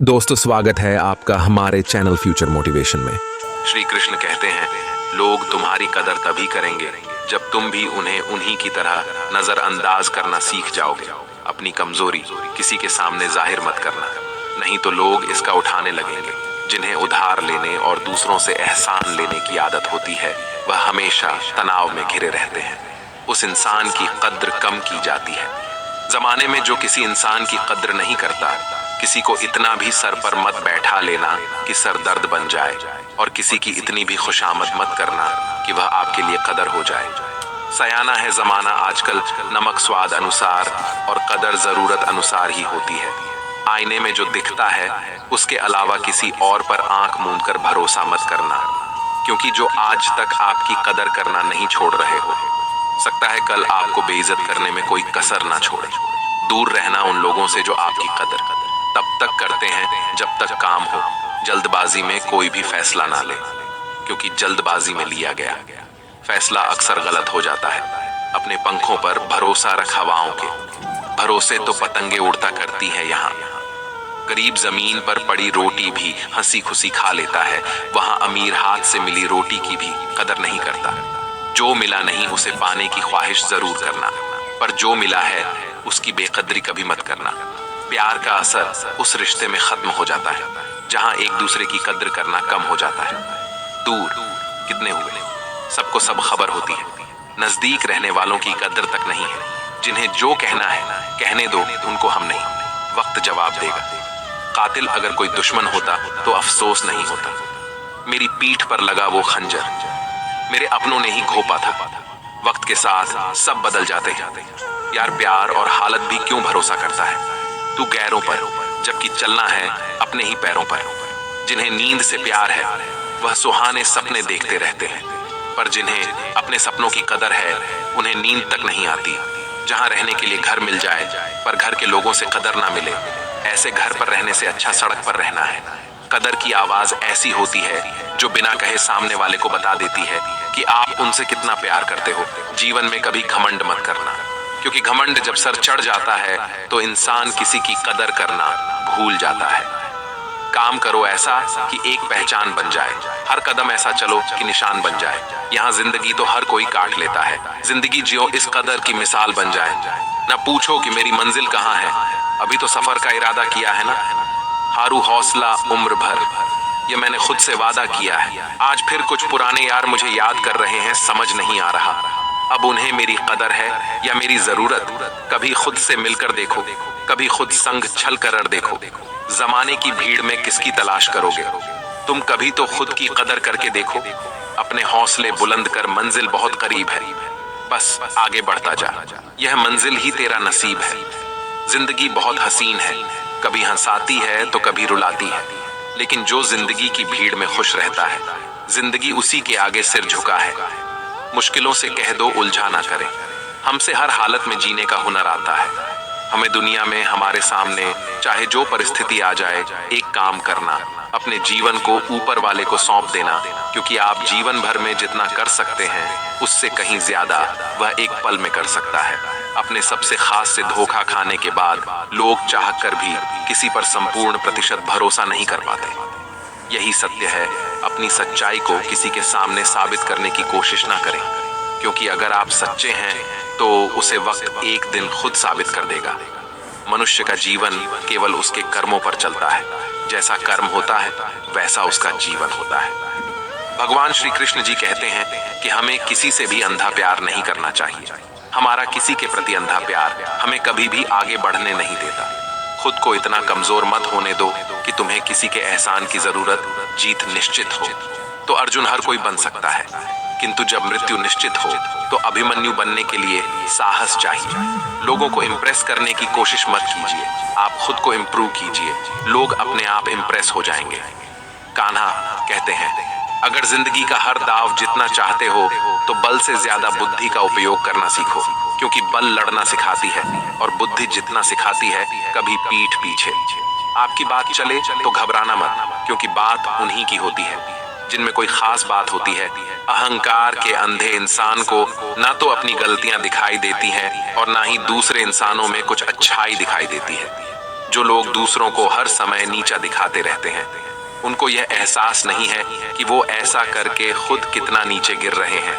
दोस्तों, स्वागत है आपका हमारे चैनल फ्यूचर मोटिवेशन में। श्री कृष्ण कहते हैं, लोग तुम्हारी कदर तभी करेंगे जब तुम भी उन्हें उन्हीं की तरह नजरअंदाज करना सीख जाओगे। अपनी कमजोरी किसी के सामने जाहिर मत करना, नहीं तो लोग इसका उठाने लगेंगे। जिन्हें उधार लेने और दूसरों से एहसान लेने की आदत होती है, वह हमेशा तनाव में घिरे रहते हैं। उस इंसान की कद्र कम की जाती है। जमाने में जो किसी इंसान की कद्र नहीं करता, किसी को इतना भी सर पर मत बैठा लेना कि सर दर्द बन जाए, और किसी की इतनी भी खुशामद मत करना कि वह आपके लिए कदर हो जाए। सयाना है जमाना आजकल, नमक स्वाद अनुसार और कदर जरूरत अनुसार ही होती है। आईने में जो दिखता है उसके अलावा किसी और पर आंख मूंद कर भरोसा मत करना, क्योंकि जो आज तक आपकी कदर करना नहीं छोड़ रहे हो, सकता है कल आपको बेइज्जत करने में कोई कसर ना छोड़े। दूर रहना उन लोगों से जो आपकी कदर तब तक करते हैं जब तक काम हो। जल्दबाजी में कोई भी फैसला ना ले, क्योंकि जल्दबाजी में लिया गया फैसला अक्सर गलत हो जाता है। अपने पंखों पर भरोसा रख हवाओं के, भरोसे तो पतंगे उड़ता करती हैं यहाँ। गरीब जमीन पर पड़ी रोटी भी हंसी खुशी खा लेता है, वहां अमीर हाथ से मिली रोटी की भी कदर नहीं करता। जो मिला नहीं उसे पाने की ख्वाहिश जरूर करना, पर जो मिला है उसकी बेकदरी कभी मत करना। प्यार का असर उस रिश्ते में खत्म हो जाता है जहां एक दूसरे की कद्र करना कम हो जाता है। दूर कितने हुए, सबको सब खबर होती है। नजदीक रहने वालों की कद्र तक नहीं है। जिन्हें जो कहना है कहने दो, उनको हम नहीं, वक्त जवाब देगा। कातिल अगर कोई दुश्मन होता तो अफसोस नहीं होता। मेरी पीठ पर लगा वो खंजर मेरे अपनों ने ही घोंपा था। वक्त के साथ सब बदल जाते हैं यार, प्यार और हालत भी क्यों भरोसा करता है तू गैरों पर, जबकि चलना है अपने ही पैरों पर। जिन्हें नींद से प्यार है वह सुहाने सपने देखते रहते हैं, पर जिन्हें अपने सपनों की कदर है उन्हें नींद तक नहीं आती। जहां रहने के लिए घर मिल जाए पर घर के लोगों से कदर ना मिले, ऐसे घर पर रहने से अच्छा सड़क पर रहना है। कदर की आवाज ऐसी होती है जो बिना कहे सामने वाले को बता देती है कि आप उनसे कितना प्यार करते हो। जीवन में कभी घमंड मत करना, क्योंकि घमंड जब सर चढ़ जाता है तो इंसान किसी की कदर करना भूल जाता है। काम करो ऐसा कि एक पहचान बन जाए, हर कदम ऐसा चलो कि निशान बन जाए। यहाँ जिंदगी तो हर कोई काट लेता है, जिंदगी जियो इस कदर की मिसाल बन जाए। ना पूछो कि मेरी मंजिल कहाँ है, अभी तो सफर का इरादा किया है ना। हारू हौसला उम्र भर, ये मैंने खुद से वादा किया है। आज फिर कुछ पुराने यार मुझे याद कर रहे हैं, समझ नहीं आ रहा अब उन्हें मेरी कदर है या मेरी जरूरत। कभी खुद से मिलकर देखो, कभी खुद संग छल कर देखो। जमाने की भीड़ में किसकी तलाश करोगे, तुम कभी तो खुद की कदर करके देखो। अपने हौसले बुलंद कर, मंजिल बहुत करीब है, बस आगे बढ़ता जा, यह मंजिल ही तेरा नसीब है। जिंदगी बहुत हसीन है, कभी हंसाती है तो कभी रुलाती है, लेकिन जो जिंदगी की भीड़ में खुश रहता है, जिंदगी उसी के आगे सिर झुका है। मुश्किलों से कह दो उलझा ना करें, हमसे हर हालत में जीने का हुनर आता है। हमें दुनिया में हमारे सामने चाहे जो परिस्थिति आ जाए, एक काम करना, अपने जीवन को ऊपर वाले को सौंप देना, क्योंकि आप जीवन भर में जितना कर सकते हैं उससे कहीं ज्यादा वह एक पल में कर सकता है। अपने सबसे खास से धोखा खाने के बाद लोग चाहकर भी किसी पर संपूर्ण प्रतिशत भरोसा नहीं कर पाते। यही सत्य है, अपनी सच्चाई को किसी के सामने साबित करने की कोशिश ना करें, क्योंकि अगर आप सच्चे हैं तो उसे वक्त एक दिन खुद साबित कर देगा। मनुष्य का जीवन केवल उसके कर्मों पर चलता है, जैसा कर्म होता है वैसा उसका जीवन होता है। भगवान श्री कृष्ण जी कहते हैं कि हमें किसी से भी अंधा प्यार नहीं करना चाहिए। हमारा किसी के प्रति अंधा प्यार हमें कभी भी आगे बढ़ने नहीं देता। खुद को इतना कमजोर मत होने दो कि तुम्हें किसी के एहसान की जरूरत, जीत निश्चित हो। तो अर्जुन हर कोई बन सकता है, किंतु जब मृत्यु निश्चित हो तो अभिमन्यु बनने के लिए साहस चाहिए। लोगों को इम्प्रेस करने की कोशिश मत कीजिए, आप खुद को इम्प्रूव कीजिए, लोग अपने आप इम्प्रेस हो जाएंगे। कान्हा कहते हैं, अगर जिंदगी का हर दाव जितना चाहते हो तो बल से ज्यादा बुद्धि का उपयोग करना सीखो, क्योंकि बल लड़ना सिखाती है और बुद्धि जितना सिखाती है कभी पीठ पीछे। आपकी बात चले तो घबराना मत, क्योंकि बात उन्हीं की होती है जिनमें कोई खास बात होती है। अहंकार के अंधे इंसान को ना तो अपनी गलतियां दिखाई देती हैं और ना ही दूसरे इंसानों में कुछ अच्छाई दिखाई देती है। जो लोग दूसरों को हर समय नीचा दिखाते रहते हैं, उनको यह एहसास नहीं है कि वो ऐसा करके खुद कितना नीचे गिर रहे हैं।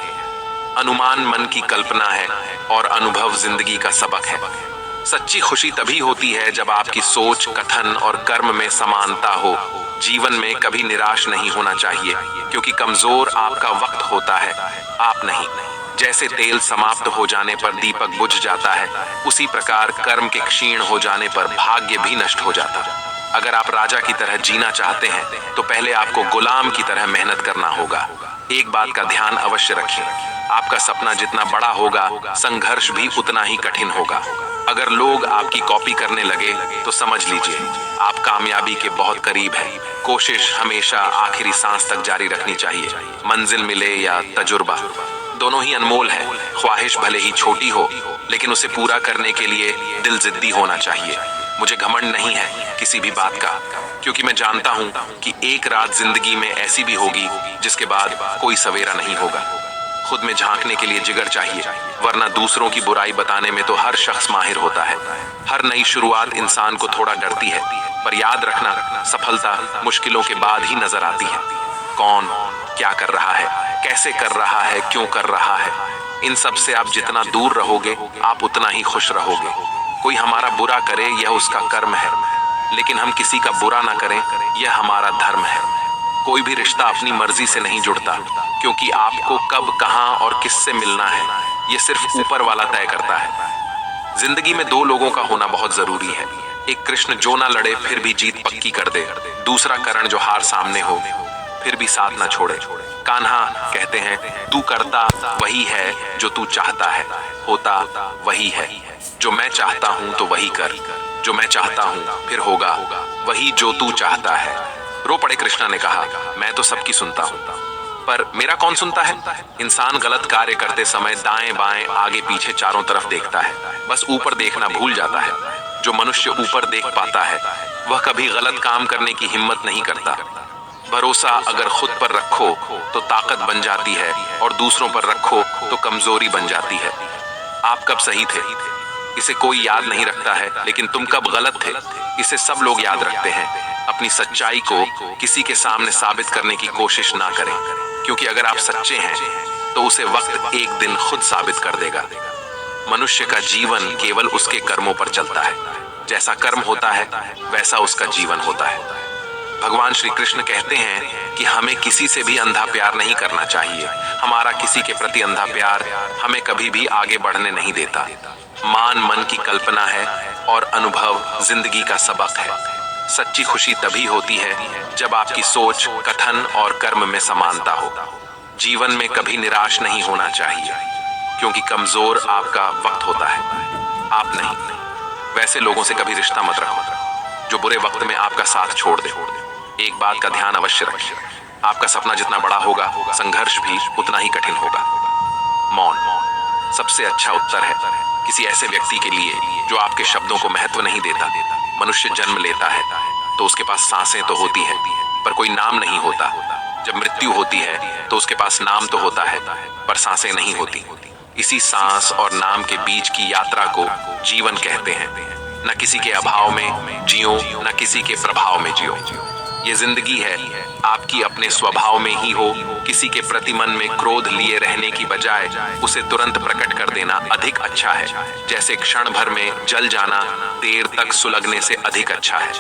अनुमान मन की कल्पना है और अनुभव जिंदगी का सबक है। सच्ची खुशी तभी होती है जब आपकी सोच, कथन और कर्म में समानता हो। जीवन में कभी निराश नहीं होना चाहिए, क्योंकि कमजोर आपका वक्त होता है, आप नहीं। जैसे तेल समाप्त हो जाने पर दीपक बुझ जाता है, उसी प्रकार कर्म के क्षीण हो जाने पर भाग्य भी नष्ट हो जाता है। अगर आप राजा की तरह जीना चाहते हैं तो पहले आपको गुलाम की तरह मेहनत करना होगा। एक बात का ध्यान अवश्य रखें, आपका सपना जितना बड़ा होगा, संघर्ष भी उतना ही कठिन होगा। अगर लोग आपकी कॉपी करने लगे तो समझ लीजिए आप कामयाबी के बहुत करीब हैं। कोशिश हमेशा आखिरी सांस तक जारी रखनी चाहिए। मंजिल मिले या तजुर्बा, दोनों ही अनमोल है। ख्वाहिश भले ही छोटी हो, लेकिन उसे पूरा करने के लिए दिल जिद्दी होना चाहिए। मुझे घमंड नहीं है किसी भी बात का, क्योंकि मैं जानता हूँ कि एक रात जिंदगी में ऐसी भी होगी जिसके बाद कोई सवेरा नहीं होगा। खुद में झांकने के लिए जिगर चाहिए, वरना दूसरों की बुराई बताने में तो हर शख्स माहिर होता है। हर नई शुरुआत इंसान को थोड़ा डरती है, पर याद रखना, सफलता मुश्किलों के बाद ही नजर आती है। कौन क्या कर रहा है, कैसे कर रहा है, क्यों कर रहा है, इन सब से आप जितना दूर रहोगे आप उतना ही खुश रहोगे। कोई हमारा बुरा करे यह उसका कर्म है, लेकिन हम किसी का बुरा ना करें यह हमारा धर्म है। कोई भी रिश्ता अपनी मर्जी से नहीं जुड़ता, क्योंकि आपको कब, कहां और किससे मिलना है यह सिर्फ ऊपर वाला तय करता है। जिंदगी में दो लोगों का होना बहुत जरूरी है। एक कृष्ण जो ना लड़े फिर भी जीत पक्की कर दे, दूसरा करण जो हार सामने हो फिर भी साथ ना छोड़े। कान्हा कहते हैं, तू करता वही है जो तू चाहता है, होता वही है जो मैं चाहता हूं, तो वही कर जो मैं चाहता हूं, फिर होगा वही जो तू चाहता है। रो पड़े कृष्णा ने कहा, मैं तो सबकी सुनता हूं, पर मेरा कौन सुनता है। इंसान गलत कार्य करते समय दाएं बाएं आगे पीछे चारों तरफ देखता है, बस ऊपर देखना भूल जाता है। जो मनुष्य ऊपर देख पाता है वह कभी गलत काम करने की हिम्मत नहीं करता। भरोसा अगर खुद पर रखो तो ताकत बन जाती है, और दूसरों पर रखो तो कमजोरी बन जाती है। आप कब सही थे इसे कोई याद नहीं रखता है, लेकिन तुम कब गलत थे इसे सब लोग याद रखते हैं। अपनी सच्चाई को किसी के सामने साबित करने की कोशिश ना करें, क्योंकि अगर आप सच्चे हैं तो उसे वक्त एक दिन खुद साबित कर देगा। मनुष्य का जीवन केवल उसके कर्मों पर चलता है। जैसा कर्म होता है वैसा उसका जीवन होता है। भगवान श्री कृष्ण कहते हैं कि हमें किसी से भी अंधा प्यार नहीं करना चाहिए। हमारा किसी के प्रति अंधा प्यार हमें कभी भी आगे बढ़ने नहीं देता। मान मन की कल्पना है और अनुभव जिंदगी का सबक है। सच्ची खुशी तभी होती है जब आपकी सोच, कथन और कर्म में समानता हो। जीवन में कभी निराश नहीं होना चाहिए, क्योंकि कमजोर आपका वक्त होता है, आप नहीं। वैसे लोगों से कभी रिश्ता मत रखो जो बुरे वक्त में आपका साथ छोड़ दे। एक बात का ध्यान अवश्य रखिए, आपका सपना जितना बड़ा होगा संघर्ष भी उतना ही कठिन होगा। मौन सबसे अच्छा उत्तर है किसी ऐसे व्यक्ति के लिए जो आपके शब्दों को महत्व नहीं देता। मनुष्य जन्म लेता है तो उसके पास सांसें तो होती है, पर कोई नाम नहीं होता। जब मृत्यु होती है तो उसके पास नाम तो होता है, पर सांसें नहीं होती। इसी सांस और नाम के बीच की यात्रा को जीवन कहते हैं। न किसी के अभाव में जियो, न किसी के प्रभाव में जियो। ये जिंदगी है, आपकी अपने स्वभाव में ही हो। किसी के प्रति मन में क्रोध लिए रहने की बजाय उसे तुरंत प्रकट कर देना अधिक अच्छा है। जैसे क्षण भर में जल जाना देर तक सुलगने से अधिक अच्छा है।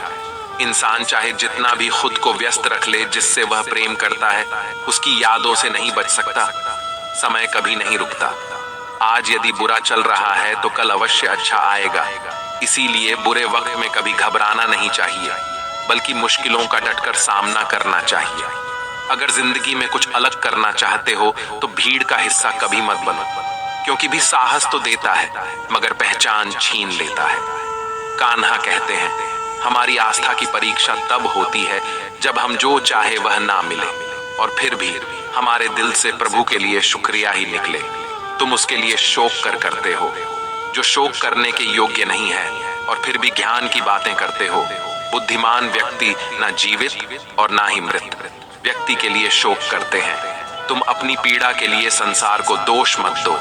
इंसान चाहे जितना भी खुद को व्यस्त रख ले जिससे वह प्रेम करता है, उसकी यादों से नहीं बच सकता। समय कभी नहीं रुकता। आज यदि बुरा चल रहा है तो कल अवश्य अच्छा आएगा। इसीलिए बुरे वक्त में कभी घबराना नहीं चाहिए, बल्कि मुश्किलों का डटकर सामना करना चाहिए। अगर जिंदगी में कुछ अलग करना चाहते हो तो भीड़ का हिस्सा कभी मत बनो, क्योंकि भी साहस तो देता है मगर पहचान छीन लेता है। कान्हा कहते हैं, हमारी आस्था की परीक्षा तब होती है जब हम जो चाहे वह ना मिले, और फिर भी हमारे दिल से प्रभु के लिए शुक्रिया ही निकले। तुम उसके लिए शोक करते हो जो शोक करने के योग्य नहीं है, और फिर भी ज्ञान की बातें करते हो। बुद्धिमान व्यक्ति ना जीवित और ना ही मृत व्यक्ति के लिए शोक करते हैं। तुम अपनी पीड़ा के लिए संसार को दोष मत दो,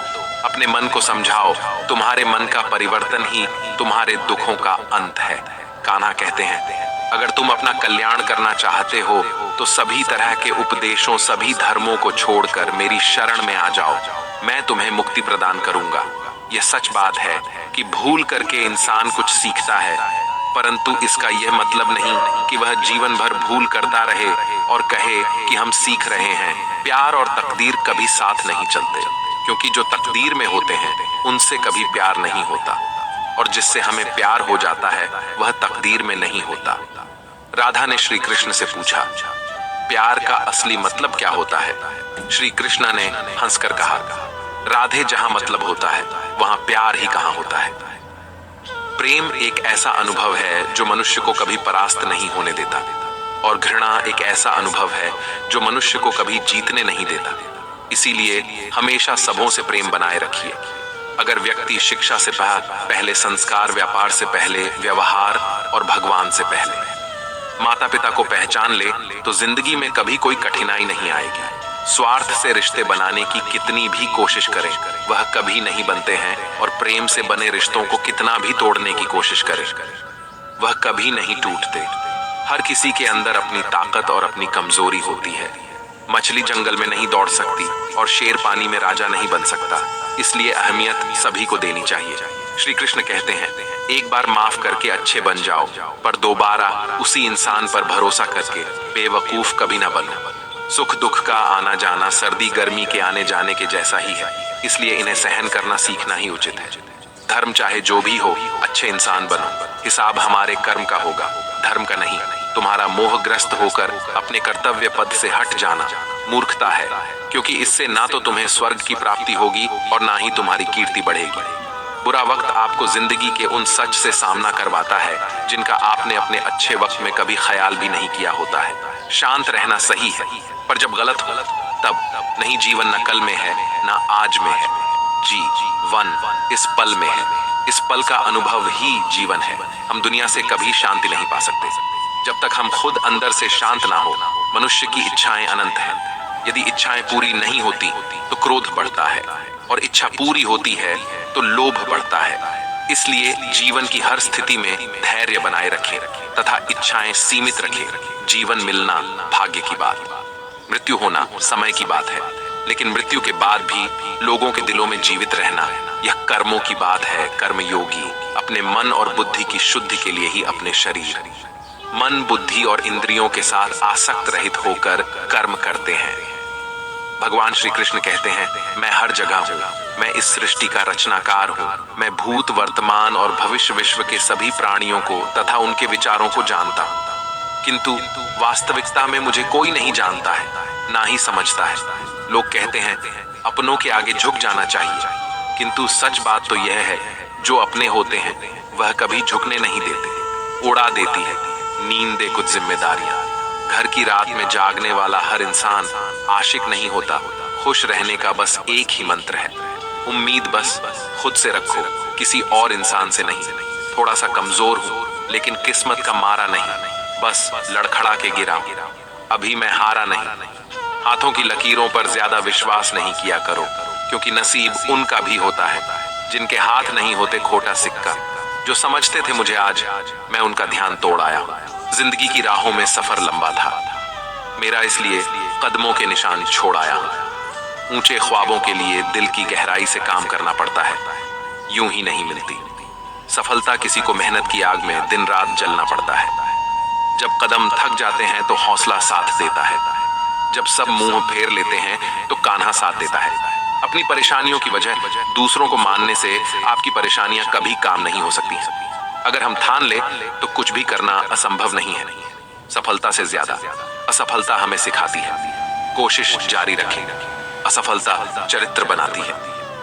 अपने मन को समझाओ। तुम्हारे मन का परिवर्तन ही तुम्हारे दुखों का अंत है। कान्हा कहते हैं, अगर तुम अपना कल्याण करना चाहते हो तो सभी तरह के उपदेशों, सभी धर्मों को छोड़कर मेरी शरण में आ जाओ, मैं तुम्हें मुक्ति प्रदान करूंगा। यह सच बात है कि भूल करके इंसान कुछ सीखता है, परंतु इसका यह मतलब नहीं कि वह जीवन भर भूल करता रहे और कहे कि हम सीख रहे हैं। प्यार और तकदीर कभी साथ नहीं चलते, क्योंकि जो तकदीर में होते हैं उनसे कभी प्यार नहीं होता, और जिससे हमें प्यार हो जाता है वह तकदीर में नहीं होता। राधा ने श्री कृष्ण से पूछा, प्यार का असली मतलब क्या होता है? श्री कृष्ण ने हंसकर कहा, राधे, जहां मतलब होता है वहां प्यार ही कहां होता है। प्रेम एक ऐसा अनुभव है जो मनुष्य को कभी परास्त नहीं होने देता, और घृणा एक ऐसा अनुभव है जो मनुष्य को कभी जीतने नहीं देता। इसीलिए हमेशा सबों से प्रेम बनाए रखिए। अगर व्यक्ति शिक्षा से पहले संस्कार, व्यापार से पहले व्यवहार और भगवान से पहले माता पिता को पहचान ले तो जिंदगी में कभी कोई कठिनाई नहीं आएगी। स्वार्थ से रिश्ते बनाने की कितनी भी कोशिश करें वह कभी नहीं बनते हैं, और प्रेम से बने रिश्तों को कितना भी तोड़ने की कोशिश करें वह कभी नहीं टूटते। हर किसी के अंदर अपनी ताकत और अपनी कमजोरी होती है। मछली जंगल में नहीं दौड़ सकती और शेर पानी में राजा नहीं बन सकता, इसलिए अहमियत सभी को देनी चाहिए। श्री कृष्ण कहते हैं, एक बार माफ करके अच्छे बन जाओ, पर दोबारा उसी इंसान पर भरोसा करके बेवकूफ कभी ना बनो। सुख दुख का आना जाना सर्दी गर्मी के आने जाने के जैसा ही है, इसलिए इन्हें सहन करना सीखना ही उचित है। धर्म चाहे जो भी हो, अच्छे इंसान बनो। हिसाब हमारे कर्म का होगा, धर्म का नहीं। तुम्हारा मोहग्रस्त होकर अपने कर्तव्य पद से हट जाना मूर्खता है, क्योंकि इससे ना तो तुम्हें स्वर्ग की प्राप्ति होगी और ना ही तुम्हारी कीर्ति बढ़ेगी। बुरा वक्त आपको जिंदगी के उन सच से सामना करवाता है जिनका आपने अपने अच्छे वक्त में कभी ख्याल भी नहीं किया होता है। शांत रहना सही है, पर जब गलत हो तब नहीं। जीवन न कल में है ना आज में है, जीवन इस पल में है। इस पल का अनुभव ही जीवन है। हम दुनिया से कभी शांति नहीं पा सकते जब तक हम खुद अंदर से शांत ना हो। मनुष्य की इच्छाएं अनंत हैं। यदि इच्छाएं पूरी नहीं होती तो क्रोध बढ़ता है, और इच्छा पूरी होती है तो लोभ बढ़ता है। इसलिए जीवन की हर स्थिति में धैर्य बनाए रखें तथा इच्छाएं सीमित रखें। जीवन मिलना भाग्य की बात, मृत्यु होना समय की बात है, लेकिन मृत्यु के बाद भी लोगों के दिलों में जीवित रहना यह कर्मों की बात है। कर्मयोगी अपने मन और बुद्धि की शुद्धि के लिए ही अपने शरीर, मन, बुद्धि और इंद्रियों के साथ आसक्त रहित होकर कर्म करते हैं। भगवान श्री कृष्ण कहते हैं, मैं हर जगह हूँ, मैं इस सृष्टि का रचनाकार हूँ। मैं भूत, वर्तमान और भविष्य विश्व के सभी प्राणियों को तथा उनके विचारों को जानता हूँ, किंतु वास्तविकता में मुझे कोई नहीं जानता है, ना ही समझता है। लोग कहते हैं अपनों के आगे झुक जाना चाहिए, किंतु सच बात तो यह है, जो अपने होते हैं वह कभी झुकने नहीं देते, उड़ा देती है नींद दे कुछ जिम्मेदारियां। घर की रात में जागने वाला हर इंसान आशिक नहीं होता। खुश रहने का बस एक ही मंत्र है, उम्मीद बस खुद से रखो, किसी और इंसान से नहीं। थोड़ा सा कमजोर हूं, लेकिन किस्मत का मारा नहीं, बस लड़खड़ा के गिरा, अभी मैं हारा नहीं। हाथों की लकीरों पर ज्यादा विश्वास नहीं किया करो, क्योंकि नसीब उनका भी होता है जिनके हाथ नहीं होते खोटा सिक्का। जो समझते थे मुझे आज, मैं उनका ध्यान तोड़ आया। जिंदगी की राहों में सफर लंबा था मेरा, इसलिए कदमों के निशान छोड़ आया हूं। ऊंचे ख्वाबों के लिए दिल की गहराई से काम करना पड़ता है, यूं ही नहीं मिलती सफलता। किसी को मेहनत की आग में दिन रात जलना पड़ता है। जब कदम थक जाते हैं तो हौसला साथ देता है। जब सब मुंह फेर लेते हैं तो कान्हा साथ देता है। अपनी परेशानियों की वजह दूसरों को मानने से आपकी परेशानियां कभी काम नहीं हो सकती। अगर हम ठान ले तो कुछ भी करना असंभव नहीं है। सफलता से ज्यादा असफलता हमें सिखाती है। कोशिश जारी रखें, असफलता चरित्र बनाती है।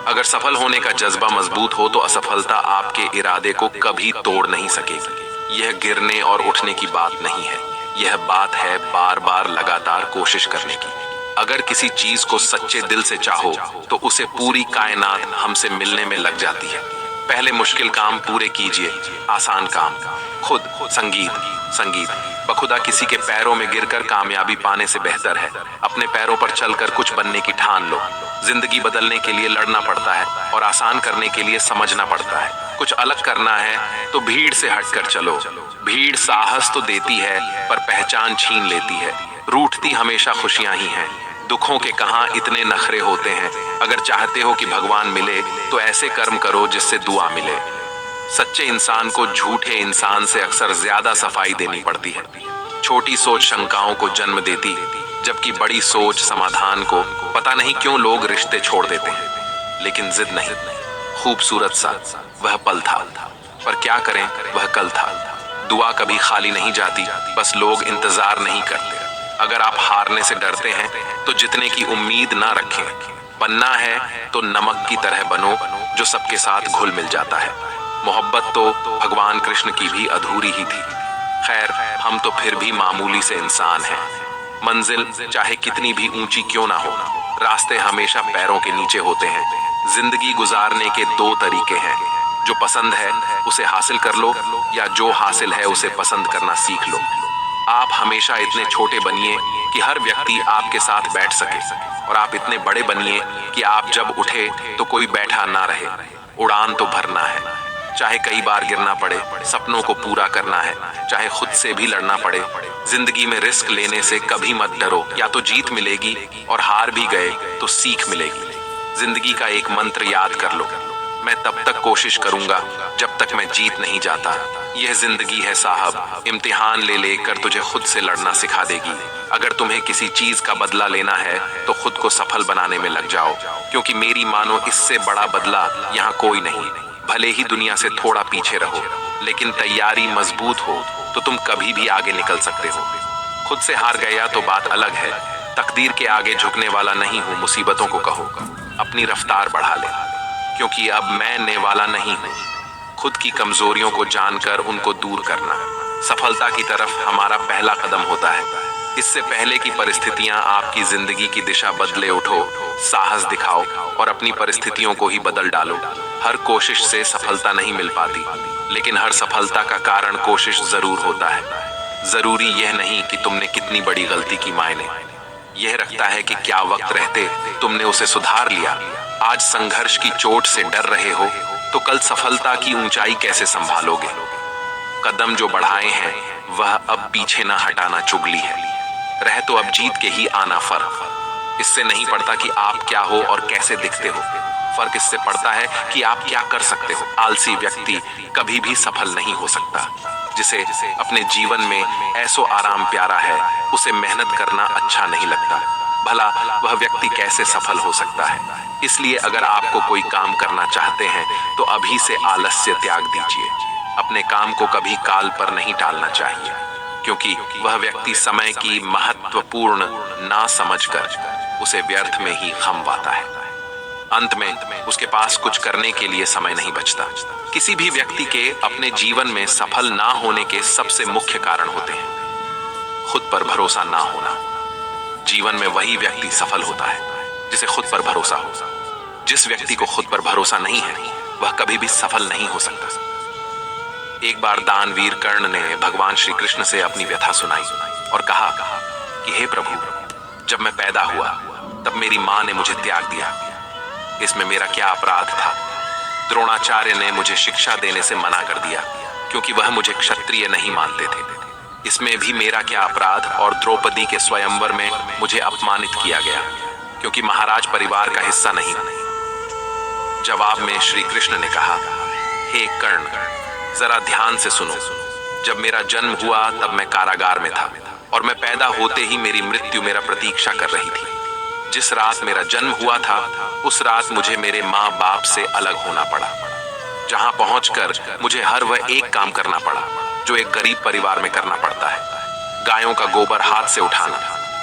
अगर सफल होने का जज्बा मजबूत हो तो असफलता आपके इरादे को कभी तोड़ नहीं सकेगी। यह गिरने और उठने की बात नहीं है, यह बात है बार बार लगातार कोशिश करने की। अगर किसी चीज को सच्चे दिल से चाहो तो उसे पूरी कायनात हमसे मिलने में लग जाती है। पहले मुश्किल काम पूरे कीजिए, आसान काम खुद। संगीत बखुदा किसी के पैरों में गिरकर कामयाबी पाने से बेहतर है अपने पैरों पर चलकर कुछ बनने की ठान लो। जिंदगी बदलने के लिए लड़ना पड़ता है और आसान करने के लिए समझना पड़ता है। कुछ अलग करना है तो भीड़ से हटकर चलो। भीड़ साहस तो देती है पर पहचान छीन लेती है। रूठती हमेशा खुशियां ही हैं। दुखों के कहां इतने नखरे होते हैं। अगर चाहते हो कि भगवान मिले तो ऐसे कर्म करो जिससे दुआ मिले। सच्चे इंसान को झूठे इंसान से अक्सर ज्यादा सफाई देनी पड़ती है। छोटी सोच शंकाओं को जन्म देती, जबकि बड़ी सोच समाधान को। पता नहीं क्यों लोग रिश्ते छोड़ देते हैं, लेकिन जिद नहीं। खूबसूरत सा वह पल था, पर क्या करें वह कल था। दुआ कभी खाली नहीं जाती, बस लोग इंतजार नहीं करते। अगर आप हारने से डरते हैं तो जितने की उम्मीद ना रखें। बनना है तो नमक की तरह बनो जो सबके साथ घुल मिल जाता है। मोहब्बत तो भगवान कृष्ण की भी अधूरी ही थी। खैर, हम तो फिर भी मामूली से इंसान हैं। मंजिल चाहे कितनी भी ऊंची क्यों ना हो, रास्ते हमेशा पैरों के नीचे होते हैं। जिंदगी गुजारने के दो तरीके हैं, जो पसंद है उसे हासिल कर लो, या जो हासिल है उसे पसंद करना सीख लो। आप हमेशा इतने छोटे बनिए कि हर व्यक्ति आपके साथ बैठ सके, और आप इतने बड़े बनिए कि आप जब उठे तो कोई बैठा ना रहे। उड़ान तो भरना है, चाहे कई बार गिरना पड़े। सपनों को पूरा करना है, चाहे खुद से भी लड़ना पड़े। जिंदगी में रिस्क लेने से कभी मत डरो, या तो जीत मिलेगी, और हार भी गए तो सीख मिलेगी। जिंदगी का एक मंत्र याद कर लो, मैं तब तक कोशिश करूंगा जब तक मैं जीत नहीं जाता। यह जिंदगी है साहब, इम्तिहान ले लेकर तुझे खुद से लड़ना सिखा देगी। अगर तुम्हें किसी चीज का बदला लेना है तो खुद को सफल बनाने में लग जाओ, क्योंकि मेरी मानो इससे बड़ा बदला यहाँ कोई नहीं। भले ही दुनिया से थोड़ा पीछे रहो, लेकिन तैयारी मजबूत हो तो तुम कभी भी आगे निकल सकते हो। खुद से हार गया तो बात अलग है, तकदीर के आगे झुकने वाला नहीं हूँ। मुसीबतों को कहो अपनी रफ्तार बढ़ा ले, क्योंकि अब मैं ने वाला नहीं हूँ। खुद की कमजोरियों को जानकर उनको दूर करना सफलता की तरफ हमारा पहला कदम होता है। इससे पहले कि परिस्थितियां आपकी जिंदगी की दिशा बदले, उठो, साहस दिखाओ और अपनी परिस्थितियों को ही बदल डालो। हर कोशिश से सफलता नहीं मिल पाती, लेकिन हर सफलता का कारण कोशिश जरूर होता है। जरूरी यह नहीं कि तुमने कितनी बड़ी गलती की मायने, यह रखता है कि क्या वक्त रहते तुमने उसे सुधार लिया। आज संघर्ष की चोट से डर रहे हो तो कल सफलता की ऊंचाई कैसे संभालोगे। कदम जो बढ़ाए हैं वह अब पीछे ना हटाना चुगली है, रह तो अब जीत के ही आना फर्क। इससे नहीं पड़ता कि आप क्या हो और कैसे दिखते हो, फर्क इससे पड़ता है कि आप क्या कर सकते हो। आलसी व्यक्ति कभी भी सफल नहीं हो सकता। जिसे अपने जीवन में ऐसो आराम प्यारा है, उसे मेहनत करना अच्छा नहीं लगता। भला वह व्यक्ति कैसे सफल हो सकता है। इसलिए अगर आपको कोई काम करना चाहते हैं तो अभी से आलस्य त्याग दीजिए। अपने काम को कभी काल पर नहीं टालना चाहिए, क्योंकि वह व्यक्ति समय की महत्वपूर्ण ना समझकर उसे व्यर्थ में ही खमवाता है। अंत में उसके पास कुछ करने के लिए समय नहीं बचता। किसी भी व्यक्ति के अपने जीवन में सफल ना होने के सबसे मुख्य कारण होते हैं खुद पर भरोसा ना होना। जीवन में वही व्यक्ति सफल होता है जिसे खुद पर भरोसा हो। जिस व्यक्ति को खुद पर भरोसा नहीं है वह कभी भी सफल नहीं हो सकता। एक बार दानवीर कर्ण ने भगवान श्री कृष्ण से अपनी व्यथा सुनाई और कहा कि हे प्रभु, जब मैं पैदा हुआ तब मेरी माँ ने मुझे त्याग दिया। इसमें मेरा क्या अपराध था। द्रोणाचार्य ने मुझे शिक्षा देने से मना कर दिया, क्योंकि वह मुझे क्षत्रिय नहीं मानते थे। इसमें भी मेरा क्या अपराध। और द्रौपदी के स्वयंवर में मुझे अपमानित किया गया, क्योंकि महाराज परिवार का हिस्सा नहीं। जवाब में श्री कृष्ण ने कहा, हे कर्ण, जरा ध्यान से सुनो। जब मेरा जन्म हुआ तब मैं कारागार में था, और मैं पैदा होते ही मेरी मृत्यु मेरा प्रतीक्षा कर रही थी। जिस रात मेरा जन्म हुआ था उस रात मुझे मेरे माँ बाप से अलग होना पड़ा, जहाँ पहुंचकर मुझे हर वह एक काम करना पड़ा जो एक गरीब परिवार में करना पड़ता है। गायों का गोबर हाथ से उठाना।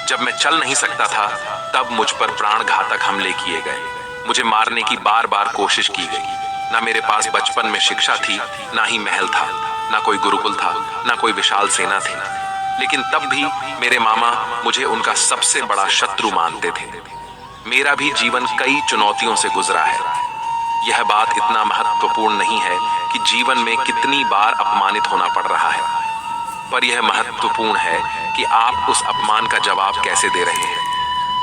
जब मैं चल नहीं सकता था तब मुझ पर प्राण घातक हमले किए गए। मुझे मारने की बार बार कोशिश की गई। ना मेरे पास बचपन में शिक्षा थी, ना ही महल था, ना कोई गुरुकुल था, ना कोई विशाल सेना थी। लेकिन तब भी मेरे मामा मुझे उनका सबसे बड़ा शत्रु मानते थे। मेरा भी जीवन कई चुनौतियों से गुजरा है। यह बात इतना महत्वपूर्ण नहीं है कि जीवन में कितनी बार अपमानित होना पड़ रहा है, पर यह महत्वपूर्ण है कि आप उस अपमान का जवाब कैसे दे रहे हैं।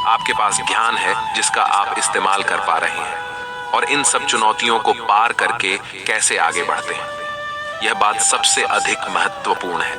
आपके पास ज्ञान है जिसका आप इस्तेमाल कर पा रहे हैं। और इन सब चुनौतियों को पार करके कैसे आगे बढ़ते हैं। यह बात सबसे अधिक महत्वपूर्ण है।